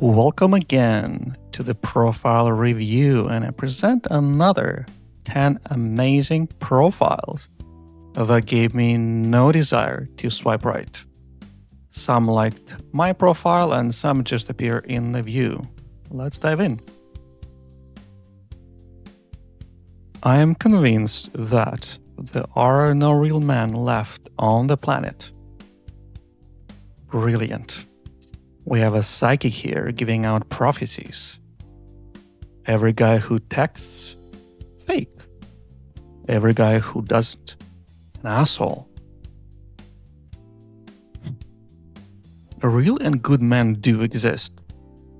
Welcome again to the profile review, and I present another 10 amazing profiles that gave me no desire to swipe right. Some liked my profile and some just appear in the view. Let's dive in. I am convinced that there are no real men left on the planet. Brilliant. We have a psychic here giving out prophecies. Every guy who texts, fake. Every guy who doesn't, an asshole. Real and good men do exist,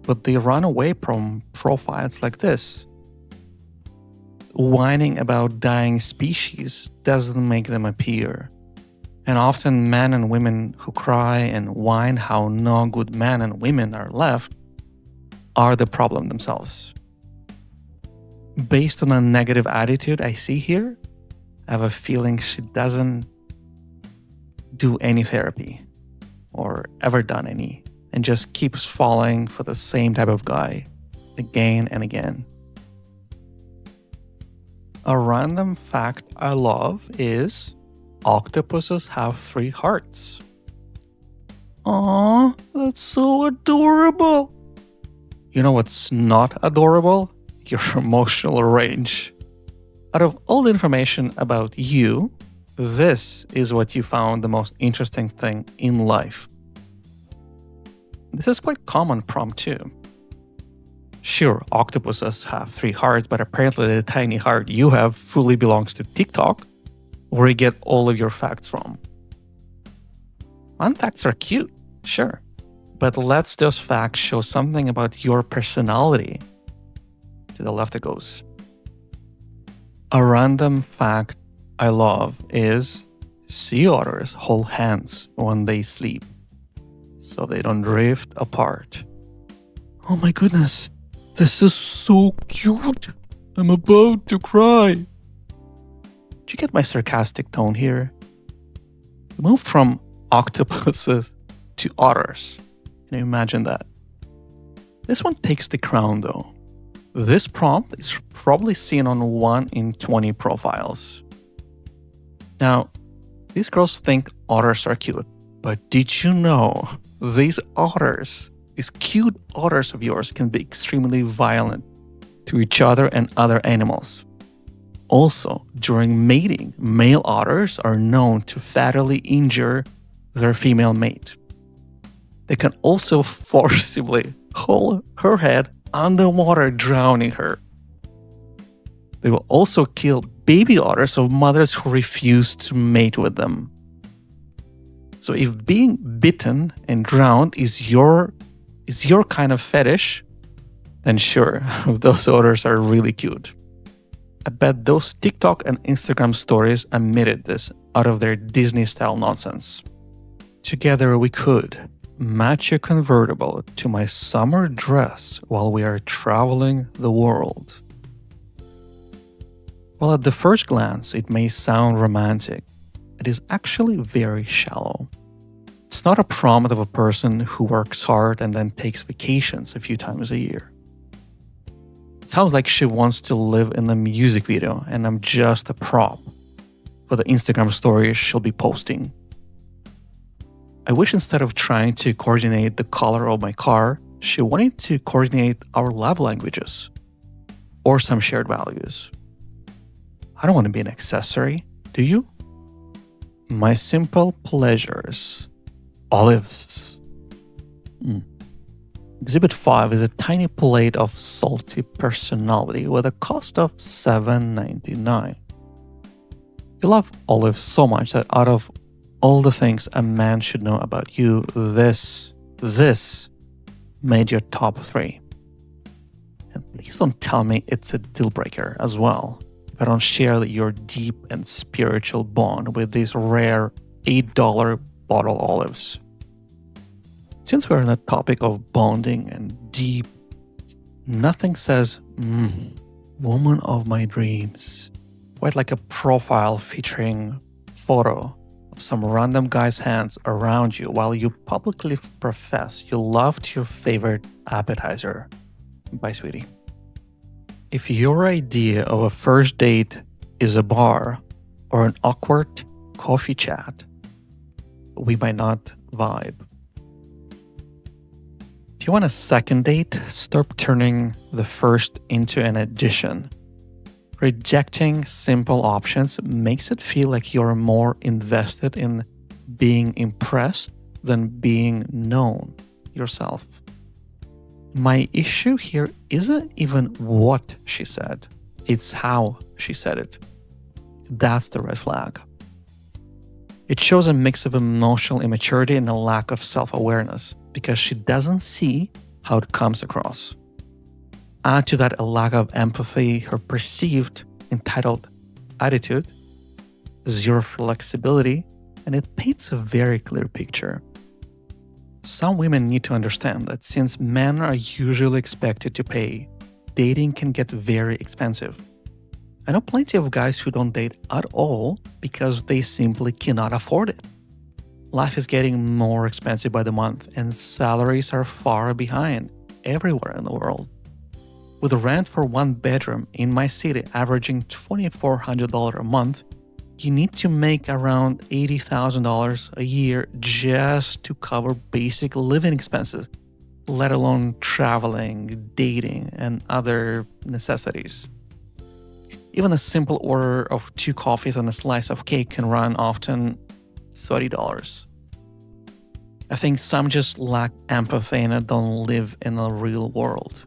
but they run away from profiles like this. Whining about dying species doesn't make them appear. And often men and women who cry and whine how no good men and women are left are the problem themselves. Based on a negative attitude I see here, I have a feeling she doesn't do any therapy or ever done any and just keeps falling for the same type of guy again and again. A random fact I love is octopuses have 3 hearts. Aww, that's so adorable. You know what's not adorable? Your emotional range. Out of all the information about you, this is what you found the most interesting thing in life. This is quite common prompt too. Sure, octopuses have 3 hearts, but apparently the tiny heart you have fully belongs to TikTok, where you get all of your facts from. Fun facts are cute, sure, but let's those facts show something about your personality. To the left it goes. A random fact I love is sea otters hold hands when they sleep, so they don't drift apart. Oh my goodness, this is so cute. I'm about to cry. Did you get my sarcastic tone here? We moved from octopuses to otters. Can you imagine that? This one takes the crown though. This prompt is probably seen on 1 in 20 profiles. Now, these girls think otters are cute, but did you know these cute otters of yours can be extremely violent to each other and other animals? Also, during mating, male otters are known to fatally injure their female mate. They can also forcibly hold her head underwater, drowning her. They will also kill baby otters of mothers who refuse to mate with them. So if being bitten and drowned is your kind of fetish, then sure, those otters are really cute. I bet those TikTok and Instagram stories omitted this out of their Disney-style nonsense. Together we could match a convertible to my summer dress while we are traveling the world. While at the first glance it may sound romantic, it is actually very shallow. It's not a prompt of a person who works hard and then takes vacations a few times a year. It sounds like she wants to live in the music video and I'm just a prop for the Instagram stories she'll be posting. I wish instead of trying to coordinate the color of my car, she wanted to coordinate our love languages or some shared values. I don't want to be an accessory, do you? My simple pleasures. Olives. Exhibit 5 is a tiny plate of salty personality with a cost of $7.99. You love olives so much that out of all the things a man should know about you, this made your top 3. And please don't tell me it's a deal breaker as well if I don't share your deep and spiritual bond with these rare $8 bottle olives. Since we're on the topic of bonding and deep, nothing says, woman of my dreams, quite like a profile featuring photo of some random guy's hands around you while you publicly profess you loved your favorite appetizer. Bye, sweetie. If your idea of a first date is a bar or an awkward coffee chat, we might not vibe. If you want a second date, stop turning the first into an addition. Rejecting simple options makes it feel like you're more invested in being impressed than being known yourself. My issue here isn't even what she said, it's how she said it. That's the red flag. It shows a mix of emotional immaturity and a lack of self-awareness because she doesn't see how it comes across. Add to that a lack of empathy, her perceived entitled attitude, zero flexibility, and it paints a very clear picture. Some women need to understand that since men are usually expected to pay, dating can get very expensive. I know plenty of guys who don't date at all because they simply cannot afford it. Life is getting more expensive by the month and salaries are far behind everywhere in the world. With the rent for one bedroom in my city averaging $2,400 a month, you need to make around $80,000 a year just to cover basic living expenses, let alone traveling, dating, and other necessities. Even a simple order of 2 coffees and a slice of cake can run often $30. I think some just lack empathy and don't live in the real world.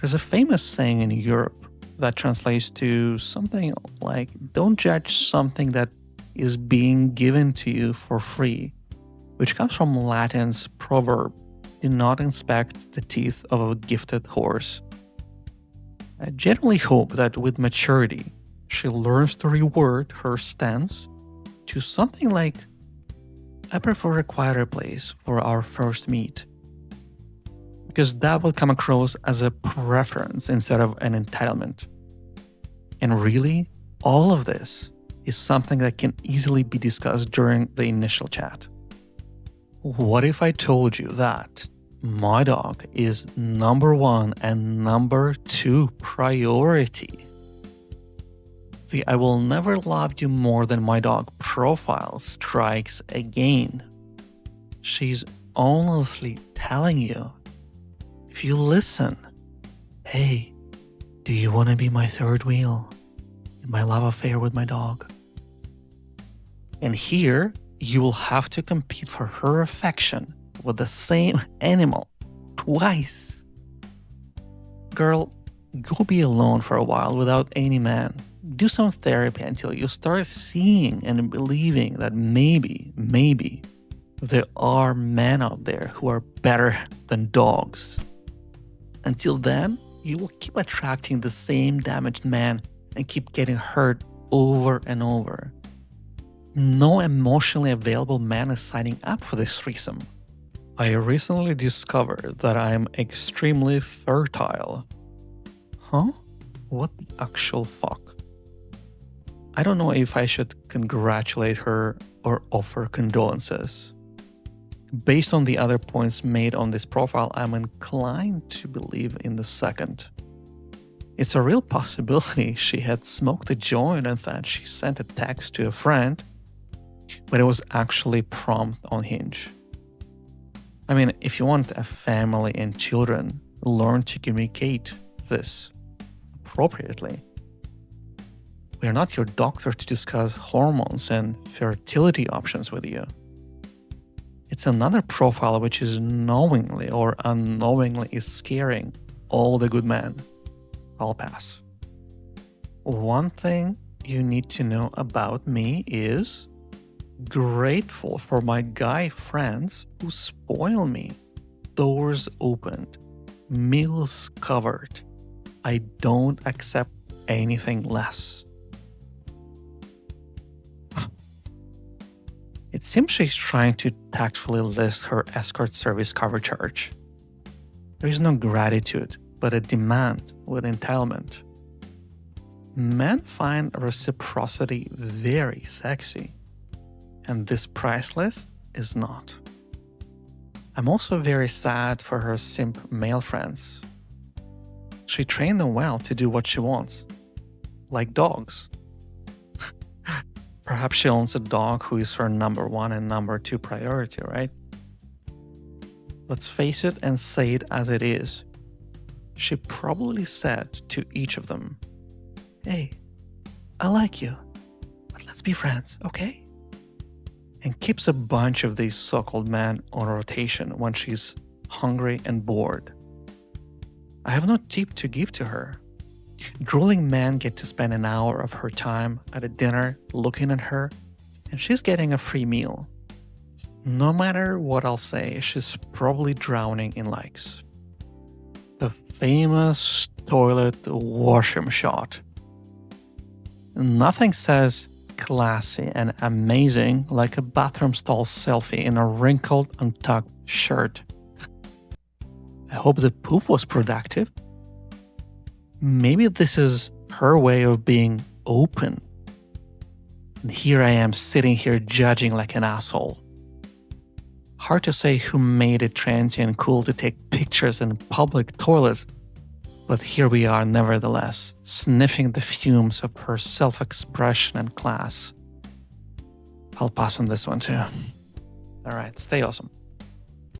There's a famous saying in Europe that translates to something like, don't judge something that is being given to you for free, which comes from Latin's proverb, do not inspect the teeth of a gifted horse. I generally hope that with maturity, she learns to reword her stance to something like, I prefer a quieter place for our first meet. Because that will come across as a preference instead of an entitlement. And really, all of this is something that can easily be discussed during the initial chat. What if I told you that my dog is number 1 and number 2 priority? The I will never love you more than my dog profile strikes again. She's honestly telling you, if you listen, hey, do you want to be my third wheel in my love affair with my dog? And here, you will have to compete for her affection with the same animal twice. Girl, go be alone for a while without any man. Do some therapy until you start seeing and believing that maybe there are men out there who are better than dogs. Until then, you will keep attracting the same damaged man and keep getting hurt over and over. No emotionally available man is signing up for this threesome. I recently discovered that I am extremely fertile. Huh? What the actual fuck? I don't know if I should congratulate her or offer condolences. Based on the other points made on this profile, I'm inclined to believe in the second. It's a real possibility she had smoked a joint and that she sent a text to a friend, but it was actually prompt on Hinge. I mean, if you want a family and children, learn to communicate this appropriately. We are not your doctor to discuss hormones and fertility options with you. It's another profile which is knowingly or unknowingly is scaring all the good men. I'll pass. One thing you need to know about me is grateful for my guy friends who spoil me. Doors opened, meals covered. I don't accept anything less. It seems she's trying to tactfully list her escort service cover charge. There is no gratitude, but a demand with entitlement. Men find reciprocity very sexy. and this price list is not. I'm also very sad for her simp male friends. She trained them well to do what she wants, like dogs. Perhaps she owns a dog who is her number one and number two priority, right? Let's face it and say it as it is. She probably said to each of them, "Hey, I like you, but let's be friends, okay?" And keeps a bunch of these so-called men on rotation when she's hungry and bored. I have no tip to give to her. Drooling men get to spend an hour of her time at a dinner looking at her, and she's getting a free meal. No matter what I'll say, she's probably drowning in likes. The famous toilet washroom shot. Nothing says classy and amazing like a bathroom stall selfie in a wrinkled, untucked shirt. I hope the poop was productive. Maybe this is her way of being open. And here I am sitting here judging like an asshole. Hard to say who made it trendy and cool to take pictures in public toilets, but here we are nevertheless, sniffing the fumes of her self-expression and class. I'll pass on this one too. All right, stay awesome.